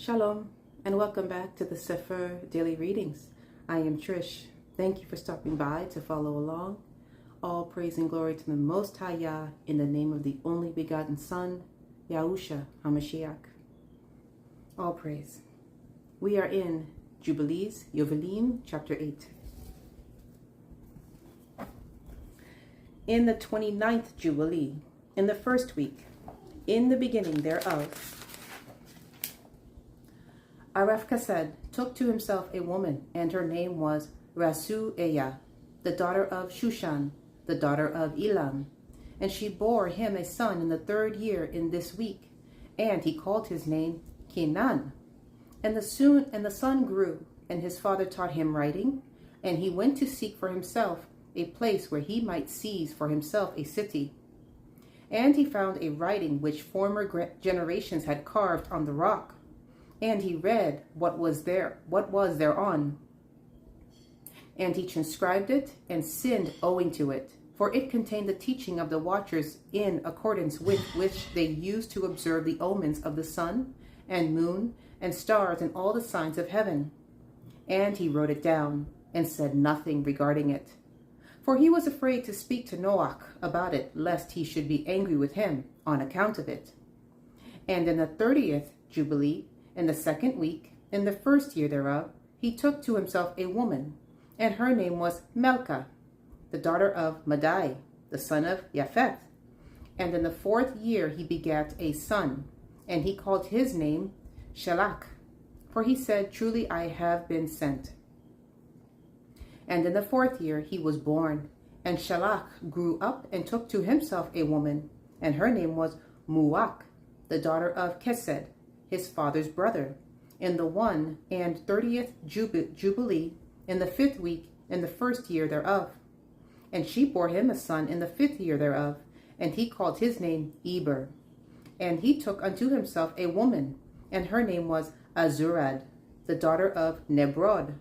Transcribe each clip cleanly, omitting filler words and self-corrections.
Shalom, and welcome back to the Cepher Daily Readings. I am Trish. Thank you for stopping by to follow along. All praise and glory to the Most High Yah, in the name of the only begotten Son, Yahusha HaMashiach. All praise. We are in Jubilees, Yovheliym, chapter 8. In the 29th Jubilee, in the first week, in the beginning thereof, Aref Kased took to himself a woman, and her name was Rasu'eya, the daughter of Shushan, the daughter of Elam. And she bore him a son in the 3rd year in this week, and he called his name Kenan. And the son grew, and his father taught him writing, and he went to seek for himself a place where he might seize for himself a city. And he found a writing which former generations had carved on the rock. And he read what was thereon. And he transcribed it and sinned owing to it, for it contained the teaching of the watchers in accordance with which they used to observe the omens of the sun and moon and stars and all the signs of heaven. And he wrote it down and said nothing regarding it, for he was afraid to speak to Noach about it, lest he should be angry with him on account of it. And in the 30th Jubilee, in the 2nd week, in the 1st year thereof, he took to himself a woman, and her name was Melka, the daughter of Madai, the son of Japheth. And in the 4th year he begat a son, and he called his name Shelach, for he said, Truly I have been sent. And in the 4th year he was born, and Shelach grew up and took to himself a woman, and her name was Muach, the daughter of Kesed, his father's brother, in the 31st Jubilee, in the 5th week, in the 1st year thereof. And she bore him a son in the 5th year thereof, and he called his name Eber. And he took unto himself a woman, and her name was Azurad, the daughter of Nebrod,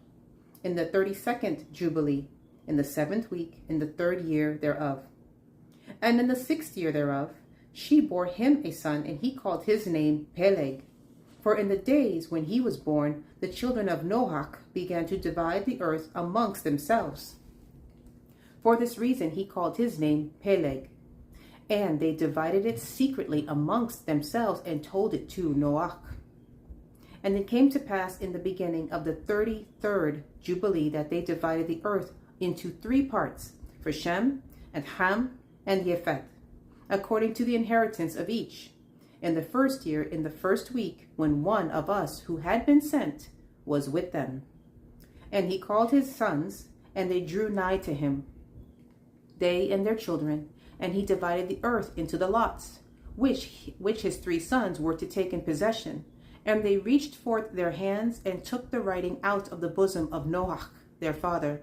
in the 32nd Jubilee, in the 7th week, in the 3rd year thereof. And in the 6th year thereof, she bore him a son, and he called his name Peleg. For in the days when he was born, the children of Noach began to divide the earth amongst themselves. For this reason he called his name Peleg. And they divided it secretly amongst themselves and told it to Noach. And it came to pass in the beginning of the 33rd Jubilee that they divided the earth into 3 parts, for Shem and Ham and Japheth, according to the inheritance of each. In the 1st year, in the 1st week, when one of us who had been sent was with them. And he called his sons, and they drew nigh to him, they and their children, and he divided the earth into the lots, which his 3 sons were to take in possession. And they reached forth their hands, and took the writing out of the bosom of Noach, their father.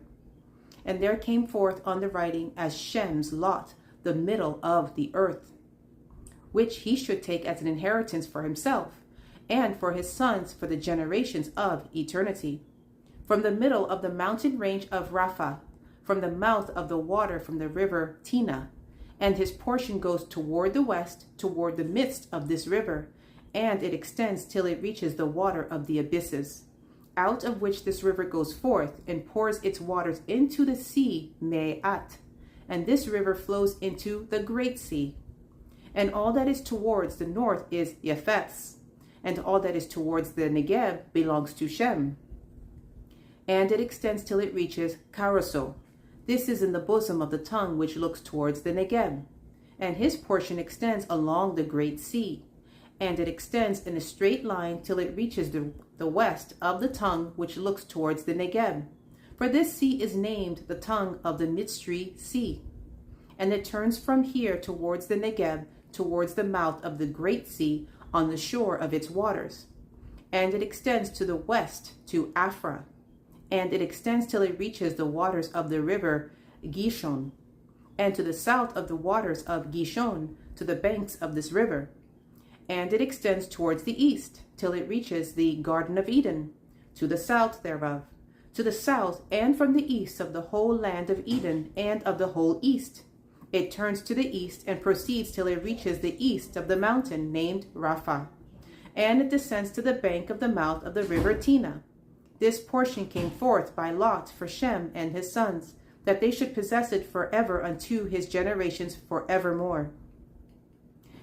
And there came forth on the writing as Shem's lot, the middle of the earth, which he should take as an inheritance for himself, and for his sons for the generations of eternity. From the middle of the mountain range of Rapha, from the mouth of the water from the river Tina, and his portion goes toward the west, toward the midst of this river, and it extends till it reaches the water of the abysses, out of which this river goes forth, and pours its waters into the sea Me'at, and this river flows into the great sea. And all that is towards the north is Japheth's, and all that is towards the Negeb belongs to Shem. And it extends till it reaches Caroso. This is in the bosom of the tongue which looks towards the Negeb. And his portion extends along the great sea. And it extends in a straight line till it reaches the west of the tongue which looks towards the Negeb. For this sea is named the tongue of the Mitzri Sea. And it turns from here towards the Negeb, towards the mouth of the great sea, on the shore of its waters. And it extends to the west to Afra. And it extends till it reaches the waters of the river Gishon, and to the south of the waters of Gishon, to the banks of this river. And it extends towards the east, till it reaches the Garden of Eden, to the south thereof, to the south and from the east of the whole land of Eden and of the whole east. It turns to the east and proceeds till it reaches the east of the mountain named Rapha. and it descends to the bank of the mouth of the river Tina. This portion came forth by lot for Shem and his sons, that they should possess it forever unto his generations forevermore.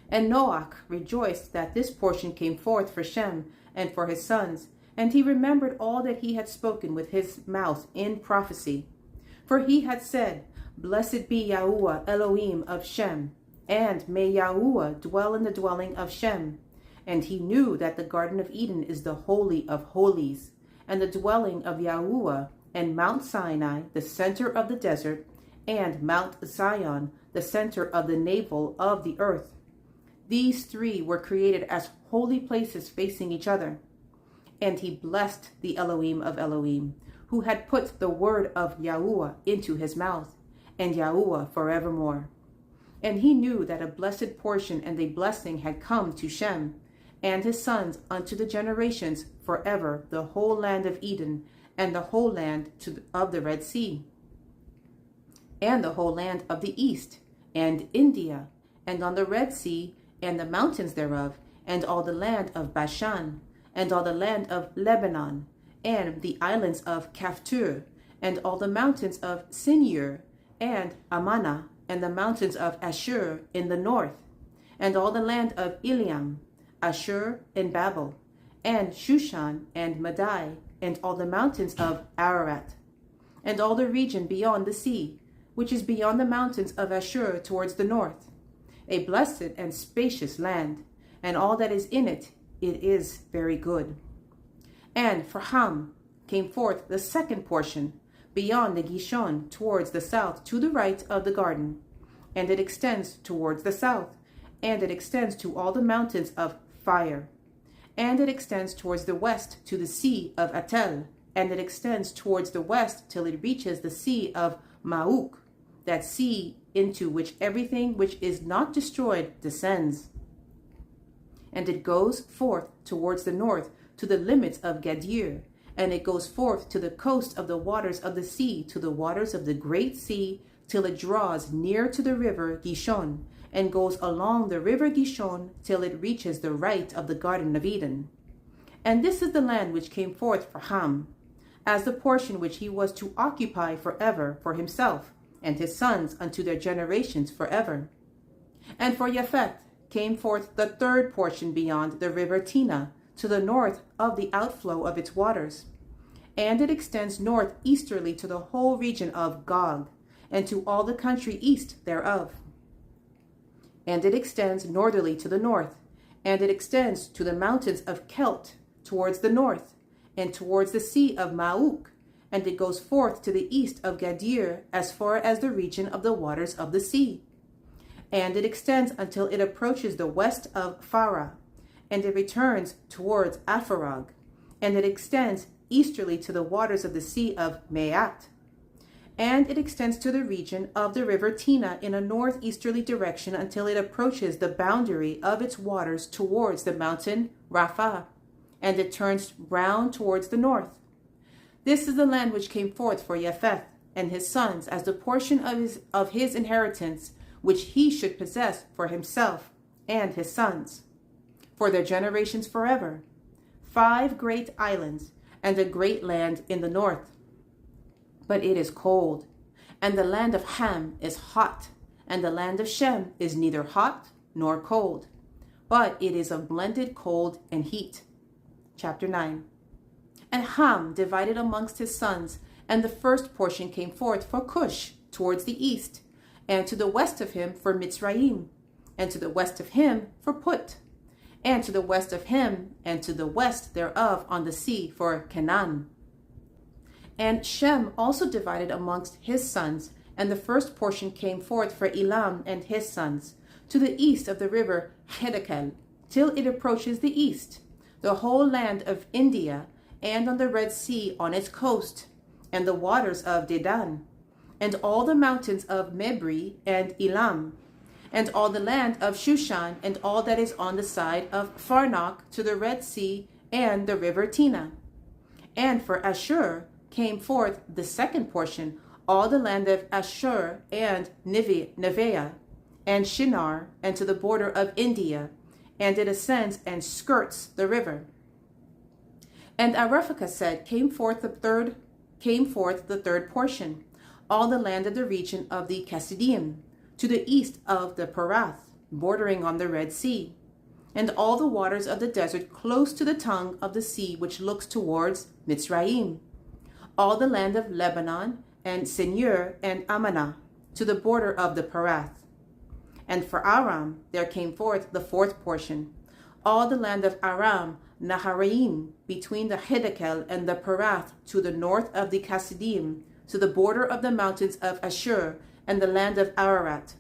And Noach rejoiced that this portion came forth for Shem and for his sons, and he remembered all that he had spoken with his mouth in prophecy. For he had said, Blessed be Yahuwah Elohim of Shem, and may Yahuwah dwell in the dwelling of Shem. And he knew that the Garden of Eden is the Holy of Holies, and the dwelling of Yahuwah, and Mount Sinai, the center of the desert, and Mount Zion, the center of the navel of the earth. These three were created as holy places facing each other. And he blessed the Elohim of Elohim, who had put the word of Yahuwah into his mouth, and Yahuwah forevermore. And he knew that a blessed portion and a blessing had come to Shem and his sons unto the generations forever, the whole land of Eden, and the whole land of the Red Sea, and the whole land of the east, and India, and on the Red Sea, and the mountains thereof, and all the land of Bashan, and all the land of Lebanon, and the islands of Kaftur, and all the mountains of Sinir, and Amana, and the mountains of Ashur in the north, and all the land of Eliam, Ashur and Babel, and Shushan and Madai, and all the mountains of Ararat, and all the region beyond the sea, which is beyond the mountains of Ashur towards the north, a blessed and spacious land, and all that is in it, it is very good. And for Ham came forth the second portion, beyond the Gishon towards the south to the right of the garden, and it extends towards the south, and it extends to all the mountains of fire. And it extends towards the west to the sea of Atel, and it extends towards the west till it reaches the sea of Mauk, that sea into which everything which is not destroyed descends. And it goes forth towards the north to the limits of Gadir, and it goes forth to the coast of the waters of the sea, to the waters of the great sea, till it draws near to the river Gishon, and goes along the river Gishon till it reaches the right of the Garden of Eden. And this is the land which came forth for Ham, as the portion which he was to occupy forever for himself, and his sons unto their generations forever. And for Japheth came forth the third portion beyond the river Tina, to the north of the outflow of its waters. And it extends northeasterly to the whole region of Gog, and to all the country east thereof. And it extends northerly to the north, and it extends to the mountains of Kelt towards the north, and towards the sea of Mauk, and it goes forth to the east of Gadir as far as the region of the waters of the sea. And it extends until it approaches the west of Farah, and it returns towards Apharag, and it extends easterly to the waters of the sea of Meat. And it extends to the region of the river Tina in a northeasterly direction until it approaches the boundary of its waters towards the mountain Rapha, and it turns round towards the north. This is the land which came forth for Japheth and his sons as the portion of his inheritance, which he should possess for himself and his sons, for their generations forever, 5 great islands, and a great land in the north. But it is cold, and the land of Ham is hot, and the land of Shem is neither hot nor cold, but it is of blended cold and heat. Chapter 9. And Ham divided amongst his sons, and the first portion came forth for Cush towards the east, and to the west of him for Mitzrayim, and to the west of him for Put, and to the west of him, and to the west thereof on the sea for Canaan. And Shem also divided amongst his sons, and the first portion came forth for Elam and his sons, to the east of the river Hiddekel, till it approaches the east, the whole land of India, and on the Red Sea on its coast, and the waters of Dedan, and all the mountains of Mebri and Elam, and all the land of Shushan, and all that is on the side of Farnok to the Red Sea and the river Tina. And for Ashur came forth the second portion, all the land of Ashur and Nevaeh, and Shinar, and to the border of India, and it ascends and skirts the river. And Arephacha said, came forth the third portion, all the land of the region of the Tehilliym, to the east of the Perath, bordering on the Red Sea, and all the waters of the desert close to the tongue of the sea which looks towards Mitzrayim, all the land of Lebanon, and Senir and Amanah, to the border of the Perath. And for Aram there came forth the fourth portion, all the land of Aram Naharaim, between the Hiddekel and the Perath, to the north of the Tehilliym, to the border of the mountains of Ashur, and the land of Ararat.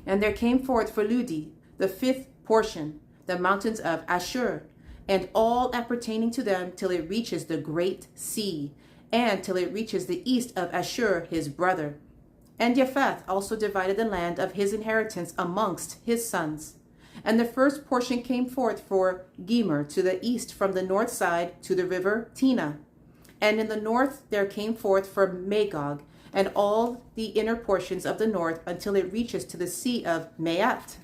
And there came forth for Ludi the fifth portion, the mountains of Ashur, and all appertaining to them, till it reaches the great sea, and till it reaches the east of Ashur his brother. And Japheth also divided the land of his inheritance amongst his sons. And the first portion came forth for Gemer to the east from the north side to the river Tina. And in the north there came forth for Magog, and all the inner portions of the north, until it reaches to the sea of Maat.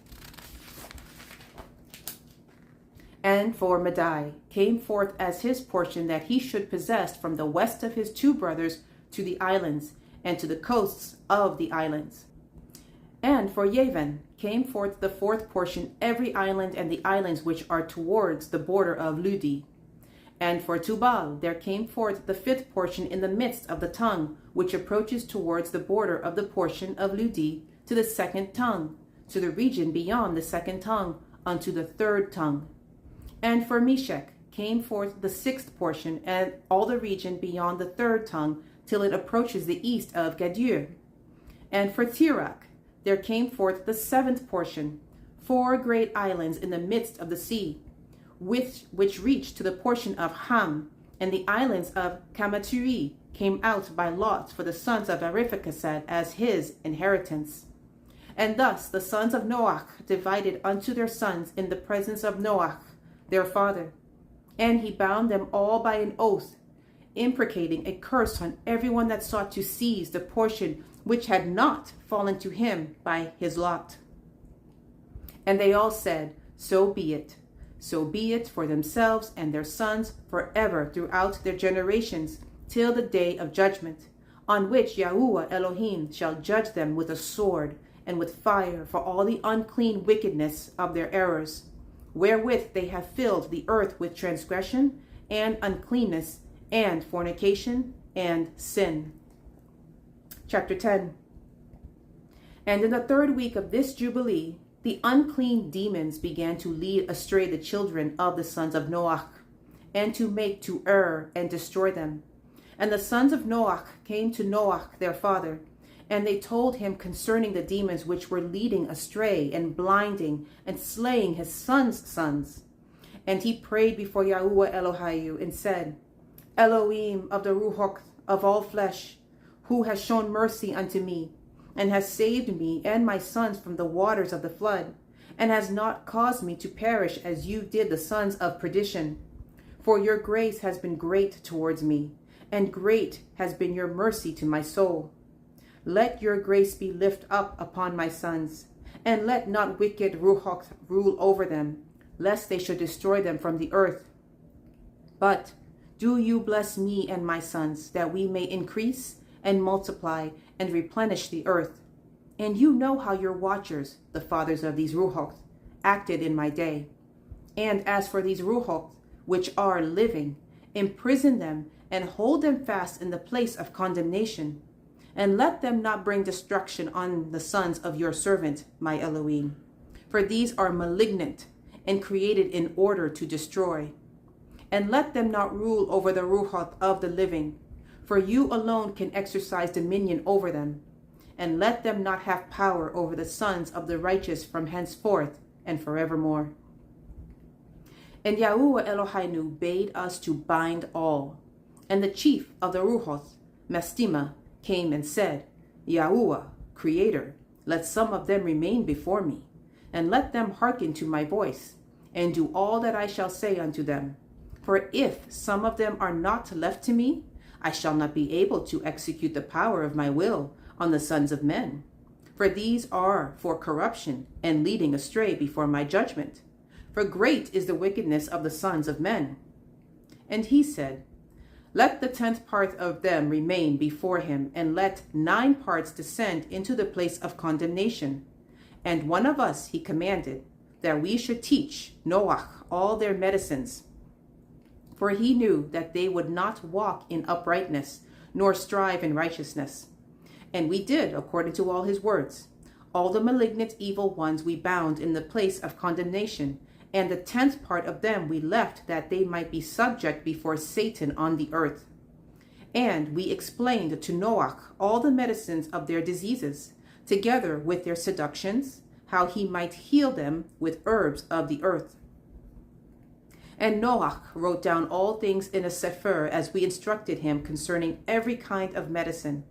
And for Madai came forth as his portion that he should possess from the west of his two brothers to the islands, and to the coasts of the islands. And for Yavin came forth the fourth portion, every island and the islands which are towards the border of Ludi. And for Tubal there came forth the fifth portion in the midst of the tongue, which approaches towards the border of the portion of Ludi, to the second tongue, to the region beyond the second tongue, unto the third tongue. And for Meshech came forth the sixth portion, and all the region beyond the third tongue, till it approaches the east of Gadur. And for Tirach there came forth the seventh portion, 4 great islands in the midst of the sea, which reached to the portion of Ham, and the islands of Kamaturi came out by lot for the sons of Ariphachesed as his inheritance. And thus the sons of Noach divided unto their sons in the presence of Noach their father. And he bound them all by an oath, imprecating a curse on everyone that sought to seize the portion which had not fallen to him by his lot. And they all said, so be it for themselves and their sons forever throughout their generations, till the day of judgment, on which Yahuwah Elohim shall judge them with a sword and with fire for all the unclean wickedness of their errors, wherewith they have filled the earth with transgression and uncleanness and fornication and sin. Chapter 10. And in the 3rd week of this Jubilee, the unclean demons began to lead astray the children of the sons of Noach, and to make to err and destroy them. And the sons of Noach came to Noach their father, and they told him concerning the demons which were leading astray and blinding and slaying his sons' sons. And he prayed before Yahuwah Elohim and said, Elohim of the Ruach of all flesh, who has shown mercy unto me, and has saved me and my sons from the waters of the flood, and has not caused me to perish as you did the sons of perdition. For your grace has been great towards me, and great has been your mercy to my soul. Let your grace be lift up upon my sons, and let not wicked Ruach rule over them, lest they should destroy them from the earth. But do you bless me and my sons, that we may increase and multiply and replenish the earth. And you know how your watchers, the fathers of these Ruach, acted in my day. And as for these Ruach, which are living, imprison them and hold them fast in the place of condemnation, and let them not bring destruction on the sons of your servant, my Elohim. For these are malignant and created in order to destroy. And let them not rule over the Ruach of the living, for you alone can exercise dominion over them. And let them not have power over the sons of the righteous from henceforth and forevermore. And Yahuwah Elohim bade us to bind all. And the chief of the Ruach, Mestima, came and said, Yahuwah, Creator, let some of them remain before me, and let them hearken to my voice, and do all that I shall say unto them. For if some of them are not left to me, I shall not be able to execute the power of my will on the sons of men. For these are for corruption and leading astray before my judgment. For great is the wickedness of the sons of men. And he said, Let the 10th part of them remain before him, and let 9 parts descend into the place of condemnation. And one of us he commanded, that we should teach Noach all their medicines. For he knew that they would not walk in uprightness, nor strive in righteousness. And we did according to all his words. All the malignant evil ones we bound in the place of condemnation, and the 10th part of them we left, that they might be subject before Satan on the earth. And we explained to Noach all the medicines of their diseases, together with their seductions, how he might heal them with herbs of the earth. And Noach wrote down all things in a Cepher, as we instructed him concerning every kind of medicine.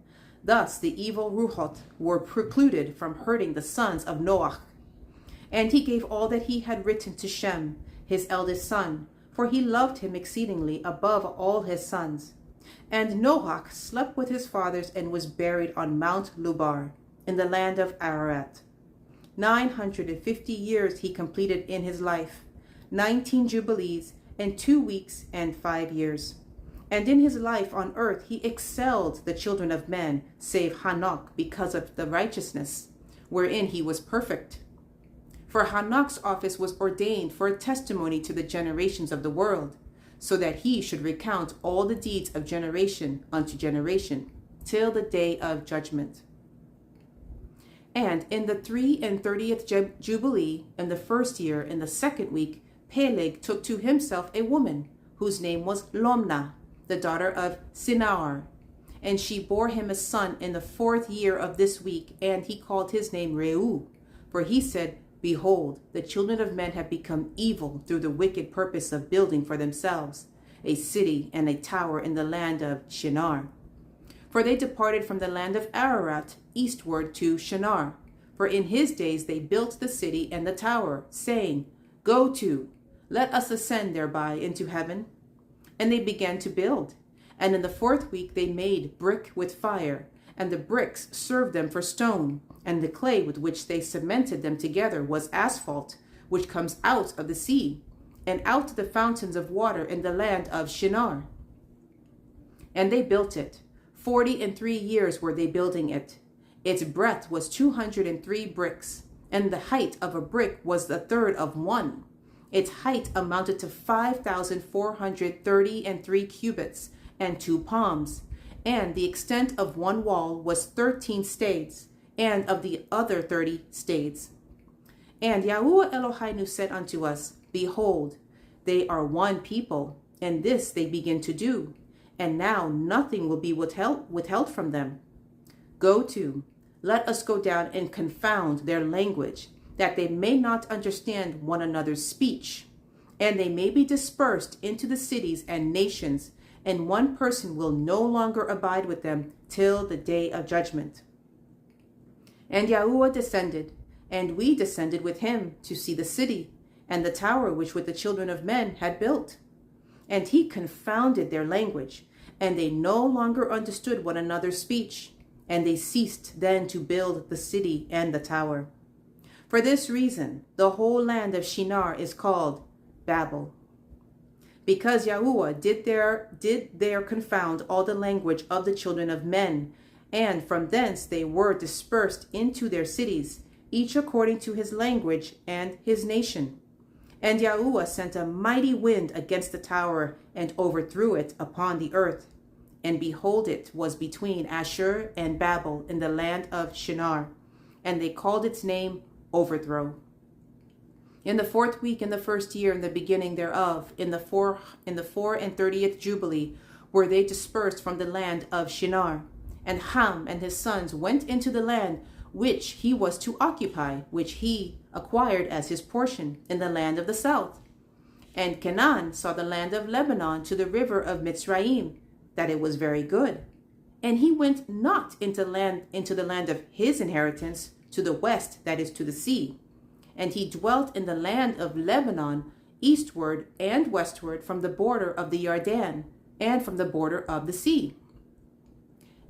Thus the evil Ruhot were precluded from hurting the sons of Noach. And he gave all that he had written to Shem, his eldest son, for he loved him exceedingly above all his sons. And Noach slept with his fathers and was buried on Mount Lubar, in the land of Ararat. 950 years he completed in his life, 19 jubilees, and 2 weeks and 5 years. And in his life on earth he excelled the children of men, save Hanok, because of the righteousness, wherein he was perfect. For Hanok's office was ordained for a testimony to the generations of the world, so that he should recount all the deeds of generation unto generation, till the day of judgment. And in the 33rd Jubilee, in the 1st year, in the 2nd week, Peleg took to himself a woman, whose name was Lomna, the daughter of Sinahar. And she bore him a son in the 4th year of this week, and he called his name Reu. For he said, Behold, the children of men have become evil through the wicked purpose of building for themselves a city and a tower in the land of Shinar. For they departed from the land of Ararat eastward to Shinar. For in his days they built the city and the tower, saying, Go to, let us ascend thereby into heaven. And they began to build. And in the 4th week they made brick with fire, and the bricks served them for stone, and the clay with which they cemented them together was asphalt, which comes out of the sea, and out of the fountains of water in the land of Shinar. And they built it. 43 years were they building it. Its breadth was 203 bricks, and the height of a brick was the third of one. Its height amounted to 5,433 cubits, and 2 palms. And the extent of one wall was 13 stades, and of the other 30 stades. And Yahuwah Elohim said unto us, Behold, they are one people, and this they begin to do, and now nothing will be withheld from them. Go to, let us go down and confound their language, that they may not understand one another's speech, and they may be dispersed into the cities and nations, and one person will no longer abide with them till the day of judgment. And Yahuwah descended, and we descended with him to see the city, and the tower which with the children of men had built. And he confounded their language, and they no longer understood one another's speech, and they ceased then to build the city and the tower. For this reason, the whole land of Shinar is called Babel, because Yahuwah did there confound all the language of the children of men, and from thence they were dispersed into their cities, each according to his language and his nation. And Yahuwah sent a mighty wind against the tower, and overthrew it upon the earth. And behold, it was between Ashur and Babel in the land of Shinar, and they called its name Overthrow. In the 4th week in the 1st year, in the beginning thereof, in the 34th Jubilee, were they dispersed from the land of Shinar. And Ham and his sons went into the land which he was to occupy, which he acquired as his portion in the land of the south. And Canaan saw the land of Lebanon to the river of Mitzrayim, that it was very good. And he went not into the land of his inheritance, to the west, that is to the sea. And he dwelt in the land of Lebanon, eastward and westward from the border of the Jordan, and from the border of the sea.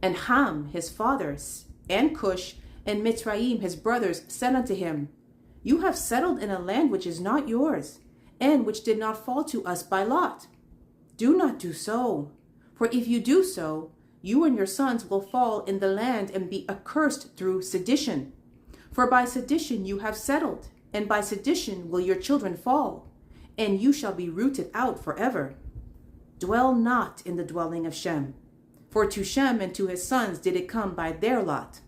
And Ham, his father, and Cush, And Mitzrayim his brothers said unto him, You have settled in a land which is not yours, and which did not fall to us by lot. Do not do so, for if you do so, you and your sons will fall in the land and be accursed through sedition. For by sedition you have settled, and by sedition will your children fall, and you shall be rooted out forever. Dwell not in the dwelling of Shem, for to Shem and to his sons did it come by their lot.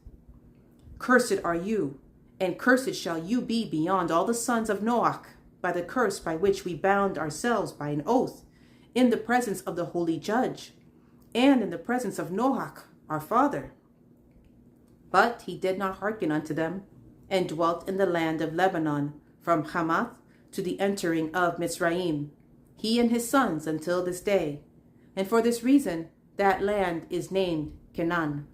Cursed are you, and cursed shall you be beyond all the sons of Noach, by the curse by which we bound ourselves by an oath, in the presence of the holy judge, and in the presence of Noach, our father. But he did not hearken unto them, and dwelt in the land of Lebanon, from Hamath to the entering of Mitzrayim, he and his sons until this day. And for this reason that land is named Canaan.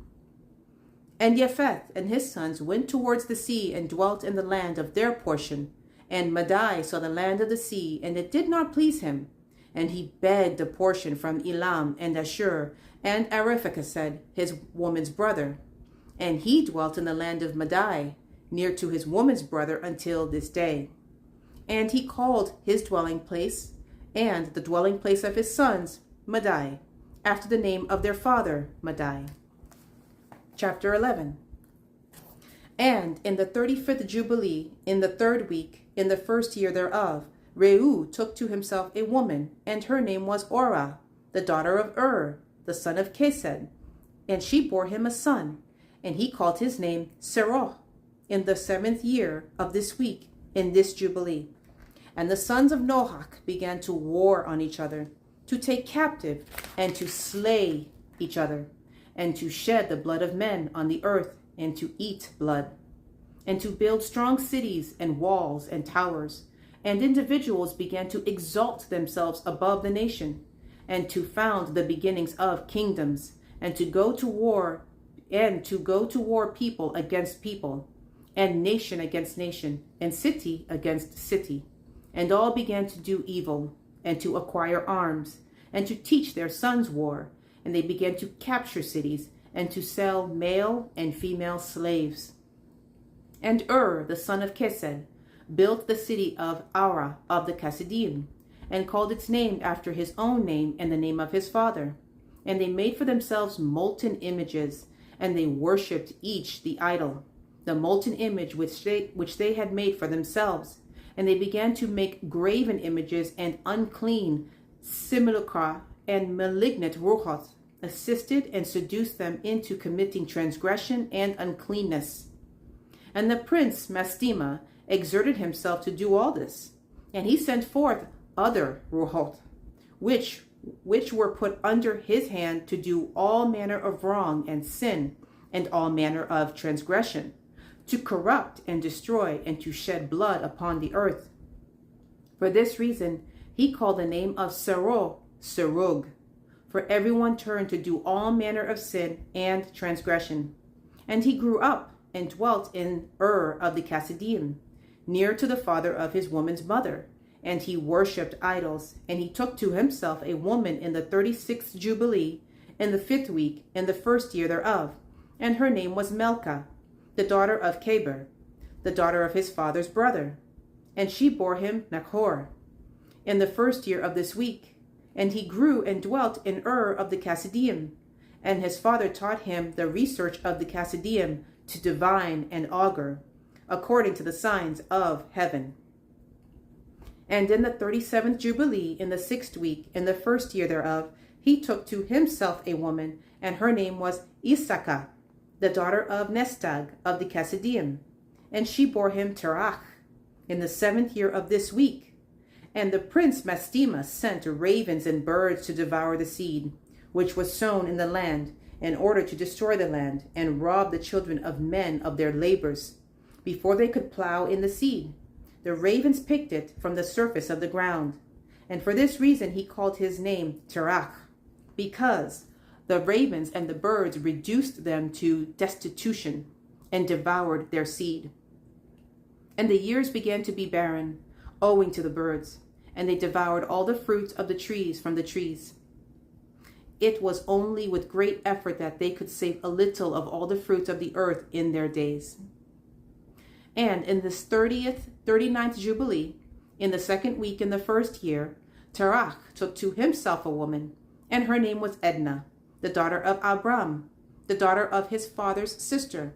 And Japheth and his sons went towards the sea and dwelt in the land of their portion. And Madai saw the land of the sea, and it did not please him. And he begged a portion from Elam and Ashur and Ariphaxad, his woman's brother. And he dwelt in the land of Madai, near to his woman's brother until this day. And he called his dwelling place, and the dwelling place of his sons, Madai, after the name of their father, Madai. Chapter 11. And in the 35th Jubilee, in the 3rd week, in the 1st year thereof, Reu took to himself a woman, and her name was Orah, the daughter of the son of Kesed. And she bore him a son, and he called his name Serah, in the 7th year of this week, in this Jubilee. And the sons of Noach began to war on each other, to take captive, and to slay each other, and to shed the blood of men on the earth, and to eat blood, and to build strong cities and walls and towers. And individuals began to exalt themselves above the nation, and to found the beginnings of kingdoms, and to go to war, people against people, and nation against nation, and city against city. And all began to do evil, and to acquire arms, and to teach their sons war. And they began to capture cities, and to sell male and female slaves. And the son of Kesed, built the city of Ara of the Kasdim, and called its name after his own name and the name of his father. And they made for themselves molten images, and they worshipped each the idol, the molten image which they had made for themselves. And they began to make graven images and unclean simulacra and malignant ruchot, assisted and seduced them into committing transgression and uncleanness. And the prince Mastema exerted himself to do all this, and he sent forth other ruchot, which were put under his hand to do all manner of wrong and sin, and all manner of transgression, to corrupt and destroy, and to shed blood upon the earth. For this reason he called the name of Serug, for everyone turned to do all manner of sin and transgression. And he grew up and dwelt in of the Kasdim, near to the father of his woman's mother. And he worshipped idols, and he took to himself a woman in the 36th Jubilee, in the 5th week, in the 1st year thereof. And her name was Melka, the daughter of Caber, the daughter of his father's brother. And she bore him Nachor, in the 1st year of this week. And he grew and dwelt in of the Kasdim. And his father taught him the research of the Kasdim, to divine and augur, according to the signs of heaven. And in the 37th Jubilee, in the 6th week, in the 1st year thereof, he took to himself a woman, and her name was Issachar, the daughter of Nestag of the Kasdim. And she bore him Terach, in the 7th year of this week. And the prince Mastema sent ravens and birds to devour the seed, which was sown in the land, in order to destroy the land, and rob the children of men of their labors, before they could plow in the seed. The ravens picked it from the surface of the ground. And for this reason he called his name Terach, because the ravens and the birds reduced them to destitution, and devoured their seed. And the years began to be barren, owing to the birds, and they devoured all the fruits of the trees from the trees. it was only with great effort that they could save a little of all the fruits of the earth in their days. And in this 39th Jubilee, in the second week in the first year, Terach took to himself a woman, and her name was Edna, the daughter of Abram, the daughter of his father's sister.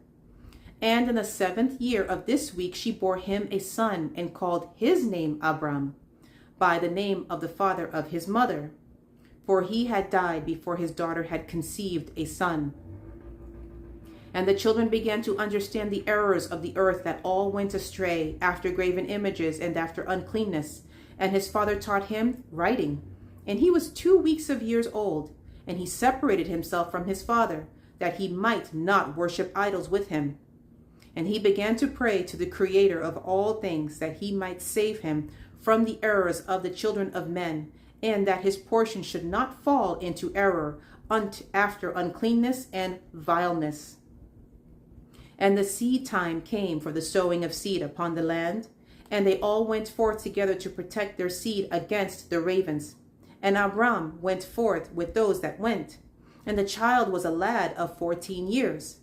And in the 7th year of this week she bore him a son, and called his name Abram, by the name of the father of his mother, for he had died before his daughter had conceived a son. And the children began to understand the errors of the earth, that all went astray after graven images and after uncleanness. And his father taught him writing. And he was 2 weeks of years old, and he separated himself from his father, that he might not worship idols with him. And he began to pray to the Creator of all things, that he might save him from the errors of the children of men, and that his portion should not fall into error after uncleanness and vileness. And the seed time came for the sowing of seed upon the land, and they all went forth together to protect their seed against the ravens. And Abram went forth with those that went, and the child was a lad of 14 years.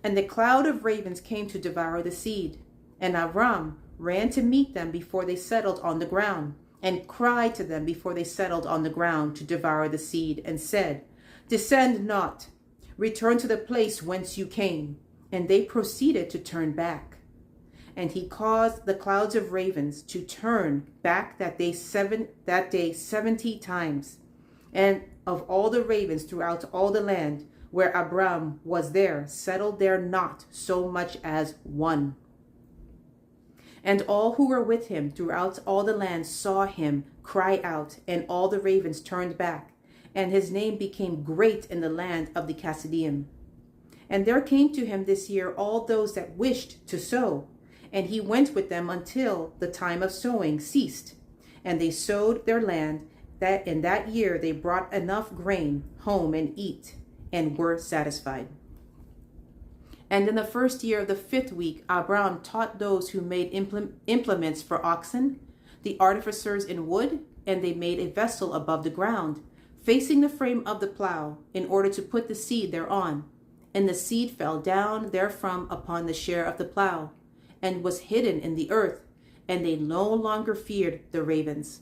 And the cloud of ravens came to devour the seed. And Abram ran to meet them before they settled on the ground, and cried to them before they settled on the ground to devour the seed, and said, Descend not, return to the place whence you came. And they proceeded to turn back. And he caused the clouds of ravens to turn back that day 70 times. And of all the ravens throughout all the land where Abram was there, settled there not so much as one. And all who were with him throughout all the land saw him cry out, and all the ravens turned back. And his name became great in the land of the Tesihliym. And there came to him this year all those that wished to sow, and he went with them until the time of sowing ceased. And they sowed their land, that in that year they brought enough grain home and eat, and were satisfied. And in the first year of the 5th week, Abram taught those who made implements for oxen, the artificers in wood, and they made a vessel above the ground, facing the frame of the plow, in order to put the seed thereon. And the seed fell down therefrom upon the share of the plow, and was hidden in the earth, and they no longer feared the ravens.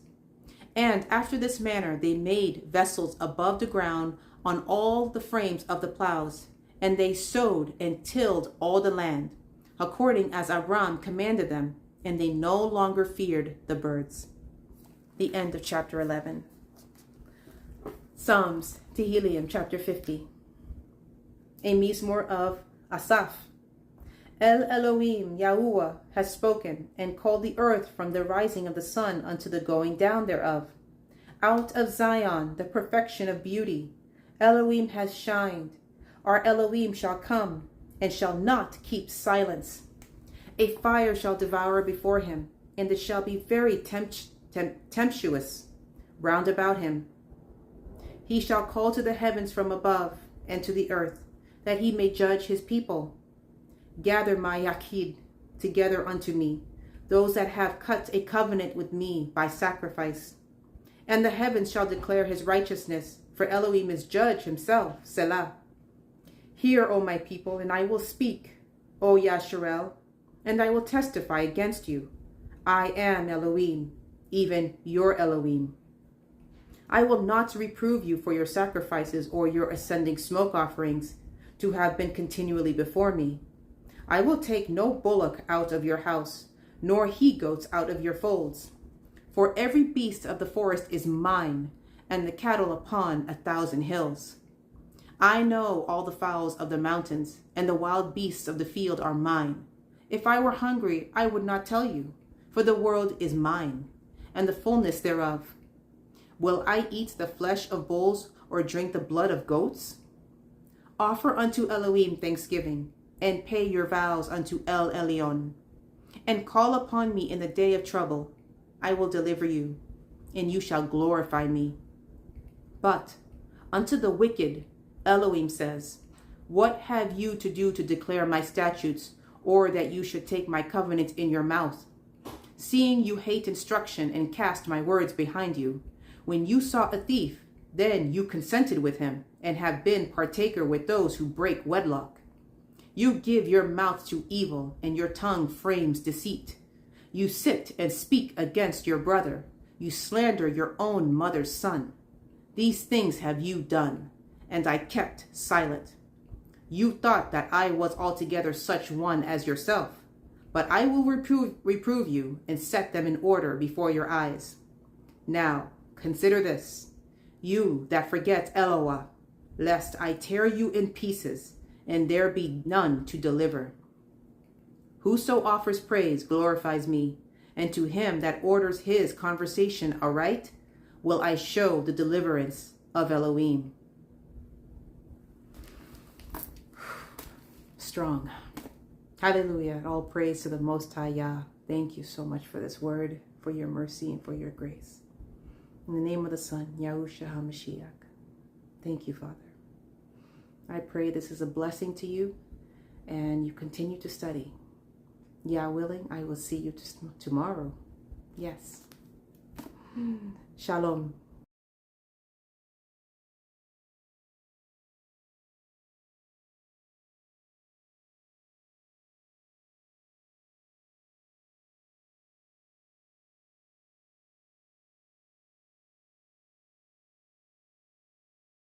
And after this manner they made vessels above the ground on all the frames of the plows, and they sowed and tilled all the land, according as Abram commanded them, and they no longer feared the birds. The end of chapter 11. Psalms, Tehilliym, chapter 50. A Mizmor of Asaph. El Elohim, Yahuwah, has spoken, and called the earth from the rising of the sun unto the going down thereof. Out of Zion, the perfection of beauty, Elohim has shined. Our Elohim shall come, and shall not keep silence. A fire shall devour before him, and it shall be very tempestuous round about him. He shall call to the heavens from above, and to the earth, that he may judge his people. Gather my Yachid together unto me, those that have cut a covenant with me by sacrifice. And the heavens shall declare his righteousness, for Elohim is judge himself, Selah. Hear, O my people, and I will speak, O Yasharel, and I will testify against you. I am Elohim, even your Elohim. I will not reprove you for your sacrifices or your ascending smoke offerings, to have been continually before me. I will take no bullock out of your house, nor he-goats out of your folds. For every beast of the forest is mine, and the cattle upon 1,000 hills. I know all the fowls of the mountains, and the wild beasts of the field are mine. If I were hungry, I would not tell you, for the world is mine, and the fullness thereof. Will I eat the flesh of bulls, or drink the blood of goats? Offer unto Elohim thanksgiving, and pay your vows unto El Elyon. And call upon me in the day of trouble. I will deliver you, and you shall glorify me. But unto the wicked, Elohim says, What have you to do to declare my statutes, or that you should take my covenant in your mouth? Seeing you hate instruction and cast my words behind you. When you saw a thief, Then you consented with him and have been partaker with those who break wedlock. You give your mouth to evil and your tongue frames deceit. You sit and speak against your brother. You slander your own mother's son. These things have you done, and I kept silent. You thought that I was altogether such one as yourself, but I will reprove you and set them in order before your eyes. Now, consider this, you that forget Eloah, lest I tear you in pieces, and there be none to deliver. Whoso offers praise glorifies me, and to him that orders his conversation aright, will I show the deliverance of Elohim. Strong. Hallelujah. All praise to the Most High Yah. Thank you so much for this word, for your mercy, and for your grace. In the name of the Son, Yahushua HaMashiach. Thank you, Father. I pray this is a blessing to you, and you continue to study. Yah willing, I will see you tomorrow. Yes. Shalom.